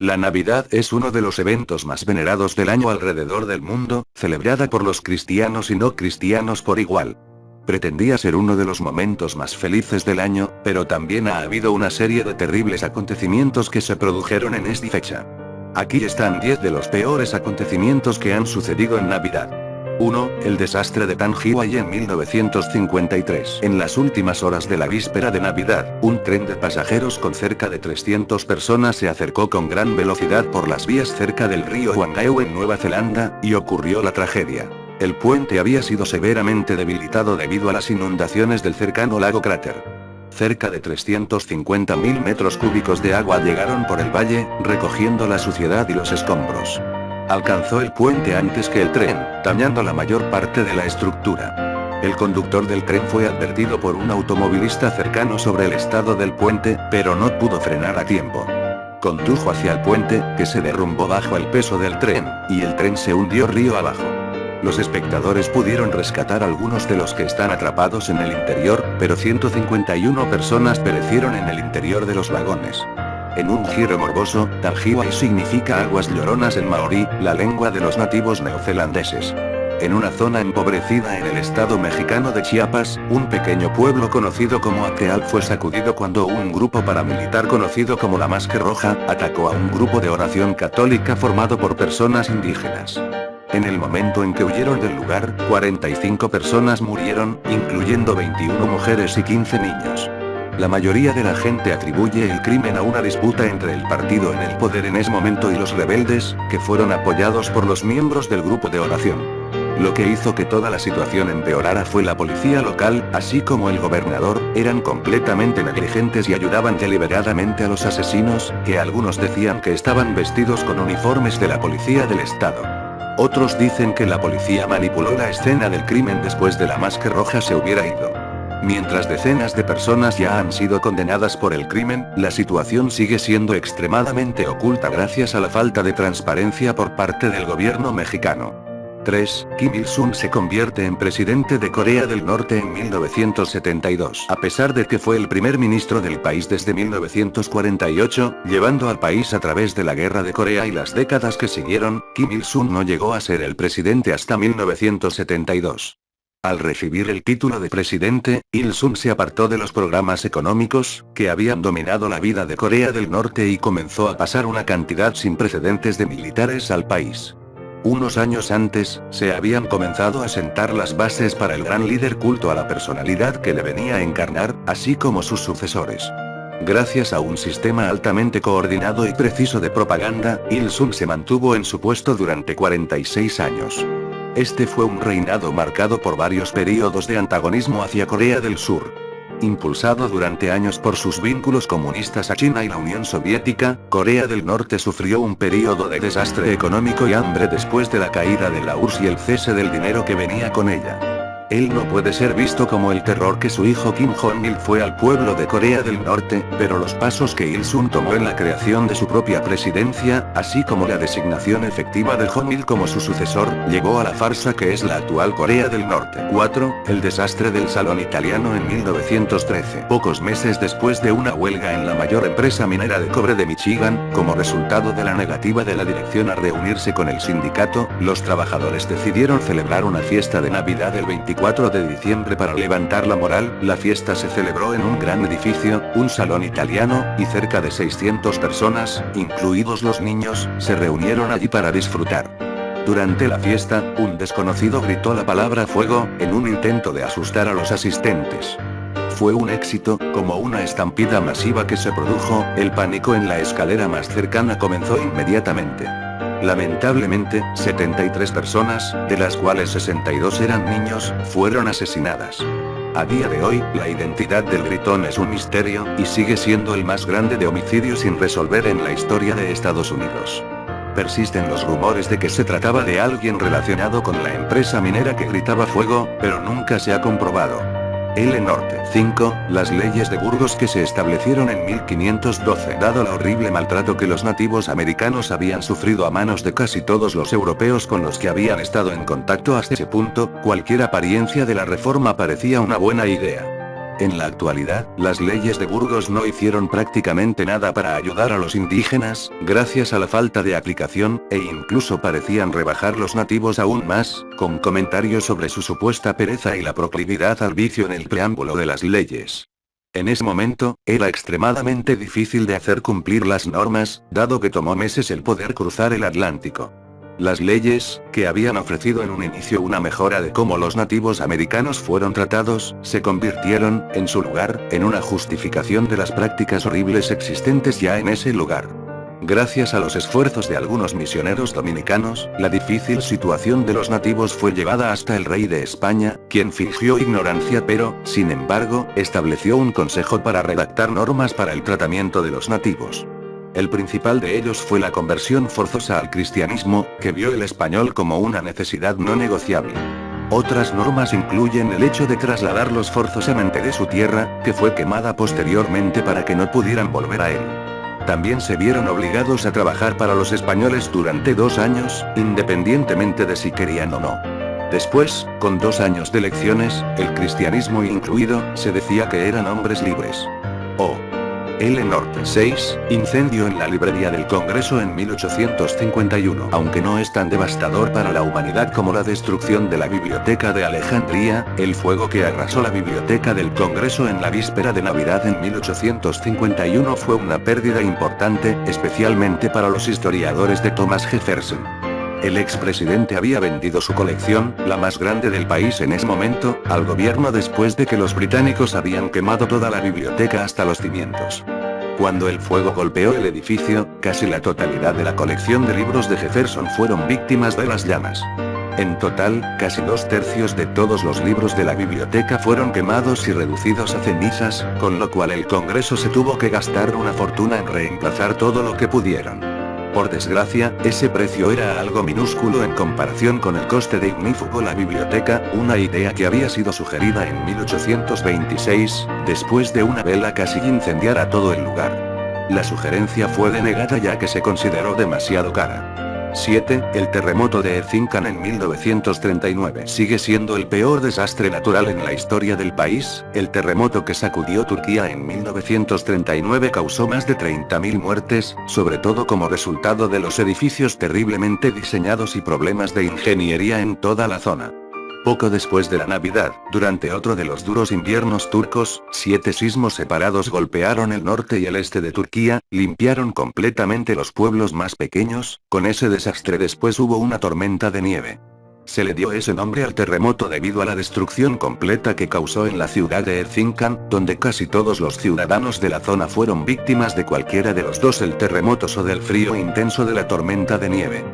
La Navidad es uno de los eventos más venerados del año alrededor del mundo, celebrada por los cristianos y no cristianos por igual. Pretendía ser uno de los momentos más felices del año, pero también ha habido una serie de terribles acontecimientos que se produjeron en esta fecha. Aquí están 10 de los peores acontecimientos que han sucedido en Navidad. 1. El desastre de Tangiwai en 1953. En las últimas horas de la víspera de Navidad, un tren de pasajeros con cerca de 300 personas se acercó con gran velocidad por las vías cerca del río Whangaeu en Nueva Zelanda, y ocurrió la tragedia. El puente había sido severamente debilitado debido a las inundaciones del cercano lago Cráter. Cerca de 350.000 metros cúbicos de agua llegaron por el valle, recogiendo la suciedad y los escombros. Alcanzó el puente antes que el tren, dañando la mayor parte de la estructura. El conductor del tren fue advertido por un automovilista cercano sobre el estado del puente, pero no pudo frenar a tiempo. Condujo hacia el puente, que se derrumbó bajo el peso del tren, y el tren se hundió río abajo. Los espectadores pudieron rescatar a algunos de los que están atrapados en el interior, pero 151 personas perecieron en el interior de los vagones. En un giro morboso, Tangiwai significa aguas lloronas en maorí, la lengua de los nativos neozelandeses. En una zona empobrecida en el estado mexicano de Chiapas, un pequeño pueblo conocido como Ateal fue sacudido cuando un grupo paramilitar conocido como la Máscara Roja, atacó a un grupo de oración católica formado por personas indígenas. En el momento en que huyeron del lugar, 45 personas murieron, incluyendo 21 mujeres y 15 niños. La mayoría de la gente atribuye el crimen a una disputa entre el partido en el poder en ese momento y los rebeldes, que fueron apoyados por los miembros del grupo de oración. Lo que hizo que toda la situación empeorara fue la policía local, así como el gobernador, eran completamente negligentes y ayudaban deliberadamente a los asesinos, que algunos decían que estaban vestidos con uniformes de la policía del estado. Otros dicen que la policía manipuló la escena del crimen después de la Máscara Roja se hubiera ido. Mientras decenas de personas ya han sido condenadas por el crimen, la situación sigue siendo extremadamente oculta gracias a la falta de transparencia por parte del gobierno mexicano. 3. Kim Il-sung se convierte en presidente de Corea del Norte en 1972. A pesar de que fue el primer ministro del país desde 1948, llevando al país a través de la Guerra de Corea y las décadas que siguieron, Kim Il-sung no llegó a ser el presidente hasta 1972. Al recibir el título de presidente, Il-sung se apartó de los programas económicos, que habían dominado la vida de Corea del Norte y comenzó a pasar una cantidad sin precedentes de militares al país. Unos años antes, se habían comenzado a sentar las bases para el gran líder culto a la personalidad que le venía a encarnar, así como sus sucesores. Gracias a un sistema altamente coordinado y preciso de propaganda, Il-sung se mantuvo en su puesto durante 46 años. Este fue un reinado marcado por varios períodos de antagonismo hacia Corea del Sur. Impulsado durante años por sus vínculos comunistas a China y la Unión Soviética, Corea del Norte sufrió un período de desastre económico y hambre después de la caída de la URSS y el cese del dinero que venía con ella. Él no puede ser visto como el terror que su hijo Kim Jong-il fue al pueblo de Corea del Norte, pero los pasos que Il-sung tomó en la creación de su propia presidencia, así como la designación efectiva de Jong-il como su sucesor, llevó a la farsa que es la actual Corea del Norte. 4. El desastre del Salón Italiano en 1913. Pocos meses después de una huelga en la mayor empresa minera de cobre de Michigan, como resultado de la negativa de la dirección a reunirse con el sindicato, los trabajadores decidieron celebrar una fiesta de Navidad el 24 de diciembre para levantar la moral. La fiesta se celebró en un gran edificio, un salón italiano, y cerca de 600 personas, incluidos los niños, se reunieron allí para disfrutar. Durante la fiesta, un desconocido gritó la palabra fuego, en un intento de asustar a los asistentes. Fue un éxito, como una estampida masiva que se produjo, el pánico en la escalera más cercana comenzó inmediatamente. Lamentablemente, 73 personas, de las cuales 62 eran niños, fueron asesinadas. A día de hoy, la identidad del gritón es un misterio, y sigue siendo el más grande de homicidios sin resolver en la historia de Estados Unidos. Persisten los rumores de que se trataba de alguien relacionado con la empresa minera que gritaba fuego, pero nunca se ha comprobado. El Norte. 5. Las leyes de Burgos que se establecieron en 1512. Dado el horrible maltrato que los nativos americanos habían sufrido a manos de casi todos los europeos con los que habían estado en contacto hasta ese punto, cualquier apariencia de la reforma parecía una buena idea. En la actualidad, las leyes de Burgos no hicieron prácticamente nada para ayudar a los indígenas, gracias a la falta de aplicación, e incluso parecían rebajar los nativos aún más, con comentarios sobre su supuesta pereza y la proclividad al vicio en el preámbulo de las leyes. En ese momento, era extremadamente difícil de hacer cumplir las normas, dado que tomó meses el poder cruzar el Atlántico. Las leyes, que habían ofrecido en un inicio una mejora de cómo los nativos americanos fueron tratados, se convirtieron, en su lugar, en una justificación de las prácticas horribles existentes ya en ese lugar. Gracias a los esfuerzos de algunos misioneros dominicanos, la difícil situación de los nativos fue llevada hasta el rey de España, quien fingió ignorancia pero, sin embargo, estableció un consejo para redactar normas para el tratamiento de los nativos. El principal de ellos fue la conversión forzosa al cristianismo, que vio el español como una necesidad no negociable. Otras normas incluyen el hecho de trasladarlos forzosamente de su tierra, que fue quemada posteriormente para que no pudieran volver a él. También se vieron obligados a trabajar para los españoles durante 2 años, independientemente de si querían o no. Después, con 2 años de lecciones, el cristianismo incluido, se decía que eran hombres libres. L. Norte 6, incendio en la librería del Congreso en 1851. Aunque no es tan devastador para la humanidad como la destrucción de la Biblioteca de Alejandría, el fuego que arrasó la Biblioteca del Congreso en la víspera de Navidad en 1851 fue una pérdida importante, especialmente para los historiadores de Thomas Jefferson. El expresidente había vendido su colección, la más grande del país en ese momento, al gobierno después de que los británicos habían quemado toda la biblioteca hasta los cimientos. Cuando el fuego golpeó el edificio, casi la totalidad de la colección de libros de Jefferson fueron víctimas de las llamas. En total, casi 2/3 de todos los libros de la biblioteca fueron quemados y reducidos a cenizas, con lo cual el Congreso se tuvo que gastar una fortuna en reemplazar todo lo que pudieron. Por desgracia, ese precio era algo minúsculo en comparación con el coste de ignífugo la biblioteca, una idea que había sido sugerida en 1826, después de una vela casi incendiara todo el lugar. La sugerencia fue denegada ya que se consideró demasiado cara. 7. El terremoto de Erzincan en 1939 sigue siendo el peor desastre natural en la historia del país. El terremoto que sacudió Turquía en 1939 causó más de 30.000 muertes, sobre todo como resultado de los edificios terriblemente diseñados y problemas de ingeniería en toda la zona. Poco después de la Navidad, durante otro de los duros inviernos turcos, 7 sismos separados golpearon el norte y el este de Turquía, limpiaron completamente los pueblos más pequeños. Con ese desastre después hubo una tormenta de nieve. Se le dio ese nombre al terremoto debido a la destrucción completa que causó en la ciudad de Erzincan, donde casi todos los ciudadanos de la zona fueron víctimas de cualquiera de los dos, el terremoto o del frío intenso de la tormenta de nieve.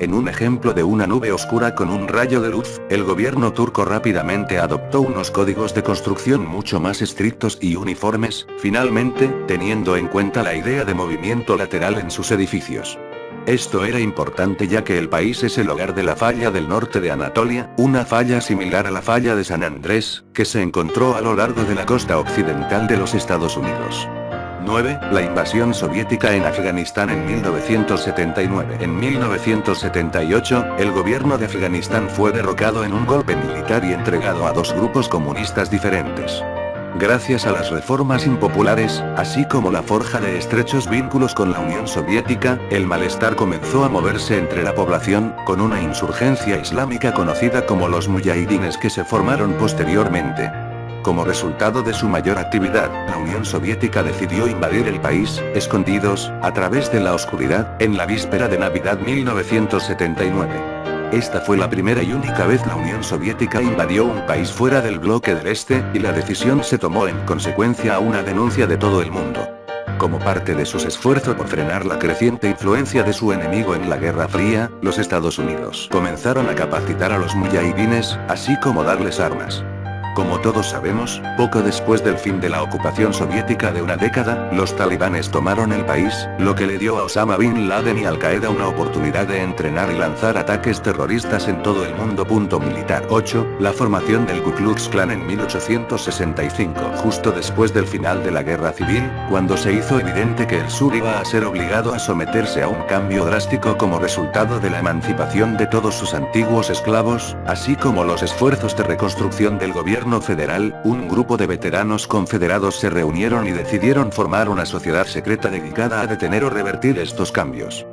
En un ejemplo de una nube oscura con un rayo de luz, el gobierno turco rápidamente adoptó unos códigos de construcción mucho más estrictos y uniformes, finalmente, teniendo en cuenta la idea de movimiento lateral en sus edificios. Esto era importante ya que el país es el hogar de la falla del norte de Anatolia, una falla similar a la falla de San Andrés, que se encontró a lo largo de la costa occidental de los Estados Unidos. 9. La invasión soviética en Afganistán en 1979. En 1978, el gobierno de Afganistán fue derrocado en un golpe militar y entregado a 2 grupos comunistas diferentes. Gracias a las reformas impopulares, así como la forja de estrechos vínculos con la Unión Soviética, el malestar comenzó a moverse entre la población, con una insurgencia islámica conocida como los muyahidines que se formaron posteriormente. Como resultado de su mayor actividad, la Unión Soviética decidió invadir el país, escondidos, a través de la oscuridad, en la víspera de Navidad 1979. Esta fue la primera y única vez la Unión Soviética invadió un país fuera del bloque del Este, y la decisión se tomó en consecuencia a una denuncia de todo el mundo. Como parte de sus esfuerzos por frenar la creciente influencia de su enemigo en la Guerra Fría, los Estados Unidos comenzaron a capacitar a los muyahidines, así como darles armas. Como todos sabemos, poco después del fin de la ocupación soviética de una década, los talibanes tomaron el país, lo que le dio a Osama Bin Laden y Al Qaeda una oportunidad de entrenar y lanzar ataques terroristas en todo el mundo. Militar. 8. La formación del Ku Klux Klan en 1865. Justo después del final de la Guerra Civil, cuando se hizo evidente que el sur iba a ser obligado a someterse a un cambio drástico como resultado de la emancipación de todos sus antiguos esclavos, así como los esfuerzos de reconstrucción del gobierno gobierno federal, un grupo de veteranos confederados se reunieron y decidieron formar una sociedad secreta dedicada a detener o revertir estos cambios.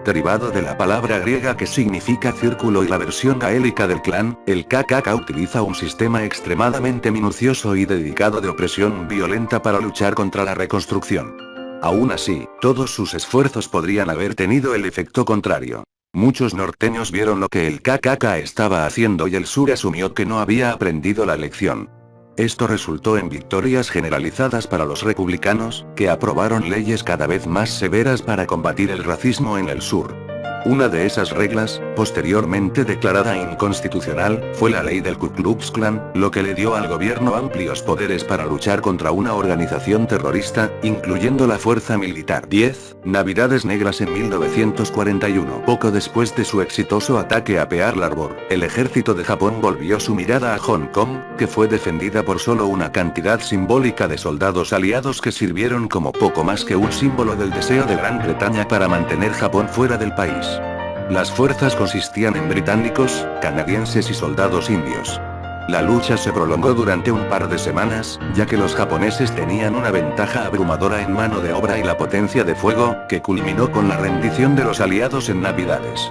Derivado de la palabra griega que significa círculo y la versión gaélica del clan, el KKK utiliza un sistema extremadamente minucioso y dedicado de opresión violenta para luchar contra la reconstrucción. Aún así, todos sus esfuerzos podrían haber tenido el efecto contrario. Muchos norteños vieron lo que el KKK estaba haciendo y el sur asumió que no había aprendido la lección. Esto resultó en victorias generalizadas para los republicanos, que aprobaron leyes cada vez más severas para combatir el racismo en el sur. Una de esas reglas, posteriormente declarada inconstitucional, fue la ley del Ku Klux Klan, lo que le dio al gobierno amplios poderes para luchar contra una organización terrorista, incluyendo la fuerza militar. 10. Navidades Negras en 1941. Poco después de su exitoso ataque a Pearl Harbor, el ejército de Japón volvió su mirada a Hong Kong, que fue defendida por solo una cantidad simbólica de soldados aliados que sirvieron como poco más que un símbolo del deseo de Gran Bretaña para mantener Japón fuera del país. Las fuerzas consistían en británicos, canadienses y soldados indios. La lucha se prolongó durante un par de semanas, ya que los japoneses tenían una ventaja abrumadora en mano de obra y la potencia de fuego, que culminó con la rendición de los aliados en Navidades.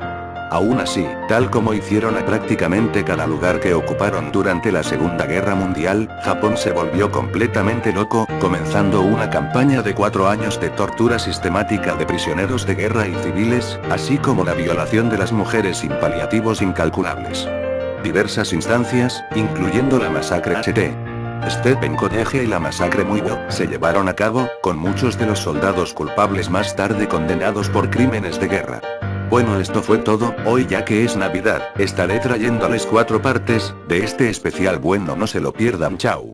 Aún así, tal como hicieron a prácticamente cada lugar que ocuparon durante la Segunda Guerra Mundial, Japón se volvió completamente loco, comenzando una campaña de 4 años de tortura sistemática de prisioneros de guerra y civiles, así como la violación de las mujeres sin paliativos incalculables. Diversas instancias, incluyendo la masacre St. Stephen College y la masacre Muibo, se llevaron a cabo, con muchos de los soldados culpables más tarde condenados por crímenes de guerra. Bueno, esto fue todo. Hoy, ya que es Navidad, estaré trayéndoles 4 partes de este especial. Bueno, no se lo pierdan. Chao.